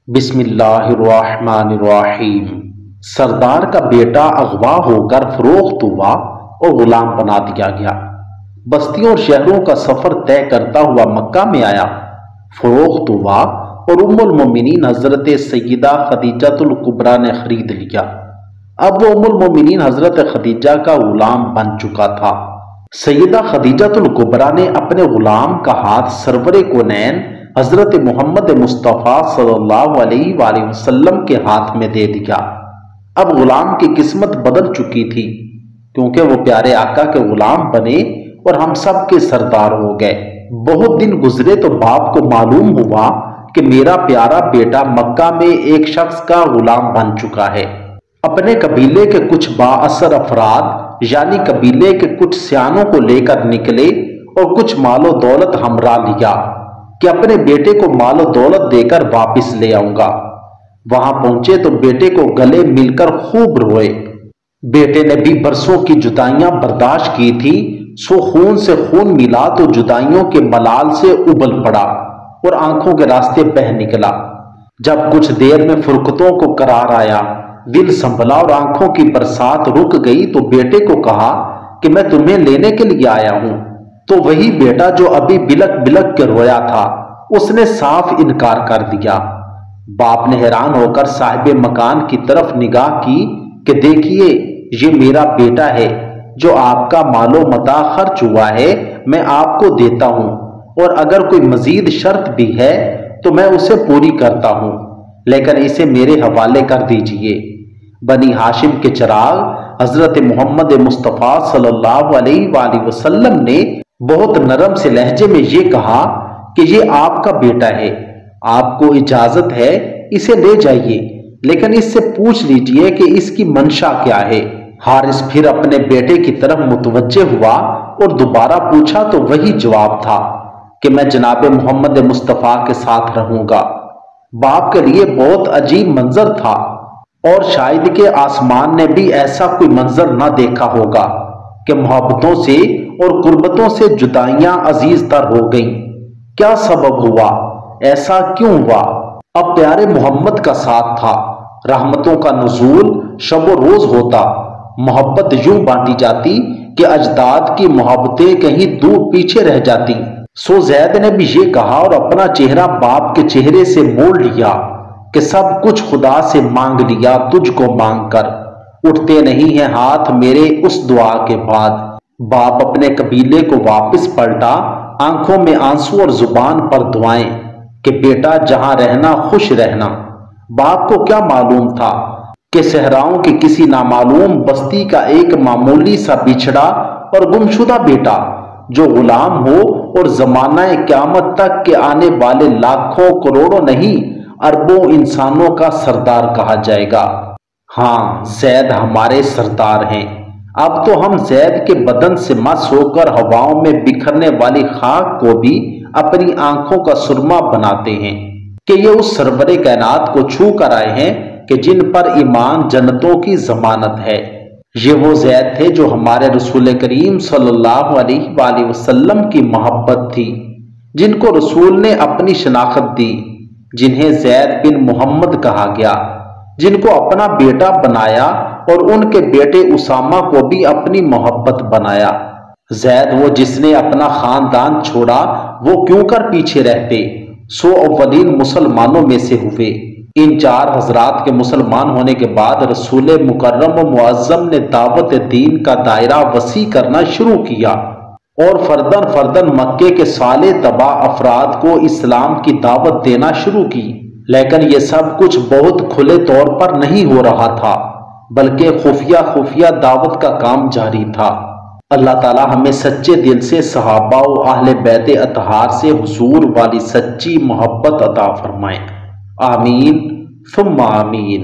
بسم اللہ الرحمن الرحیم۔ سردار کا بیٹا اغوا ہو کر فروخت ہوا اور غلام بنا دیا گیا۔ بستیوں اور شہروں کا سفر طے کرتا ہوا مکہ میں آیا، فروخت ہوا اور ام المومنین حضرت سیدہ خدیجہ الکبریٰ نے خرید لیا۔ اب وہ ام المومنین حضرت خدیجہ کا غلام بن چکا تھا۔ سیدہ خدیجہ الکبریٰ نے اپنے غلام کا ہاتھ سرور کونین حضرت محمد مصطفیٰ صلی اللہ علیہ وآلہ وسلم کے ہاتھ میں دے دیا۔ اب غلام کی قسمت بدل چکی تھی، کیونکہ وہ پیارے آقا کے غلام بنے اور ہم سب کے سردار ہو گئے۔ بہت دن گزرے تو باپ کو معلوم ہوا کہ میرا پیارا بیٹا مکہ میں ایک شخص کا غلام بن چکا ہے۔ اپنے قبیلے کے کچھ بااثر افراد یعنی قبیلے کے کچھ سیانوں کو لے کر نکلے اور کچھ مال و دولت ہمراہ لیا کہ اپنے بیٹے کو مال و دولت دے کر واپس لے آؤں گا۔ وہاں پہنچے تو بیٹے کو گلے مل کر خوب روئے۔ بیٹے نے بھی برسوں کی جدائیاں برداشت کی تھی، سو خون سے خون ملا تو جدائیوں کے ملال سے ابل پڑا اور آنکھوں کے راستے بہہ نکلا۔ جب کچھ دیر میں فرقتوں کو قرار آیا، دل سنبھلا اور آنکھوں کی برسات رک گئی تو بیٹے کو کہا کہ میں تمہیں لینے کے لیے آیا ہوں۔ تو وہی بیٹا جو ابھی بلک بلک کے رویا تھا، اس نے صاف انکار کر دیا۔ باپ نے حیران ہو کر صاحب مکان کی طرف نگاہ کی کہ دیکھیے یہ میرا بیٹا ہے جو آپ کا مال و متاع خرچ ہوا ہے، میں آپ کو دیتا ہوں، اور اگر کوئی مزید شرط بھی ہے تو میں اسے پوری کرتا ہوں، لیکن اسے میرے حوالے کر دیجئے۔ بنی ہاشم کے چراغ حضرت محمد مصطفیٰ صلی اللہ علیہ وآلہ وسلم نے بہت نرم سے لہجے میں یہ کہا کہ یہ آپ کا بیٹا ہے، آپ کو اجازت ہے اسے لے جائیے، لیکن اس سے پوچھ لیجئے کہ اس کی منشا کیا ہے۔ حارث پھر اپنے بیٹے کی طرف متوجہ ہوا اور دوبارہ پوچھا تو وہی جواب تھا کہ میں جناب محمد مصطفیٰ کے ساتھ رہوں گا۔ باپ کے لیے بہت عجیب منظر تھا، اور شاید کہ آسمان نے بھی ایسا کوئی منظر نہ دیکھا ہوگا کہ محبتوں سے اور قربتوں سے جدائیاں عزیز تر ہو گئیں۔ کیا سبب ہوا؟ ایسا کیوں ہوا؟ اب پیارے محمد کا ساتھ تھا، رحمتوں کا نزول شب و روز ہوتا، محبت یوں بانٹی جاتی کہ اجداد کی محبتیں کہیں دور پیچھے رہ جاتی۔ سو زید نے بھی یہ کہا اور اپنا چہرہ باپ کے چہرے سے موڑ لیا کہ سب کچھ خدا سے مانگ لیا تجھ کو مانگ کر، اٹھتے نہیں ہیں ہاتھ میرے اس دعا کے بعد۔ باپ اپنے قبیلے کو واپس پلٹا، آنکھوں میں آنسو اور زبان پر دعائیں کہ بیٹا جہاں رہنا خوش رہنا۔ باپ کو کیا معلوم تھا کہ صحراؤں کی کسی نامعلوم بستی کا ایک معمولی سا بچھڑا اور گمشدہ بیٹا جو غلام ہو اور زمانہ قیامت تک کے آنے والے لاکھوں کروڑوں نہیں اربوں انسانوں کا سردار کہا جائے گا۔ ہاں، زید ہمارے سردار ہیں۔ اب تو ہم زید کے بدن سے مس ہو کر ہواؤں میں بکھرنے والی خاک کو بھی اپنی آنکھوں کا سرما بناتے ہیں کہ یہ اس سرور کائنات کو چھو کر آئے ہیں کہ جن پر ایمان جنتوں کی ضمانت ہے۔ یہ وہ زید تھے جو ہمارے رسول کریم صلی اللہ علیہ وآلہ وسلم کی محبت تھی، جن کو رسول نے اپنی شناخت دی، جنہیں زید بن محمد کہا گیا، جن کو اپنا بیٹا بنایا اور ان کے بیٹے اسامہ کو بھی اپنی محبت بنایا۔ زید وہ جس نے اپنا خاندان چھوڑا، وہ کیوں کر پیچھے رہتے، سو اولین مسلمانوں میں سے ہوئے۔ ان چار حضرات کے مسلمان ہونے کے بعد رسول مکرم و معظم نے دعوت دین کا دائرہ وسیع کرنا شروع کیا اور فردن فردن مکے کے صالح تباہ افراد کو اسلام کی دعوت دینا شروع کی، لیکن یہ سب کچھ بہت کھلے طور پر نہیں ہو رہا تھا، بلکہ خفیہ دعوت کا کام جاری تھا۔ اللہ تعالی ہمیں سچے دل سے صحابہ و اہل بیت اطہار سے حضور والی سچی محبت عطا فرمائے۔ آمین ثم آمین۔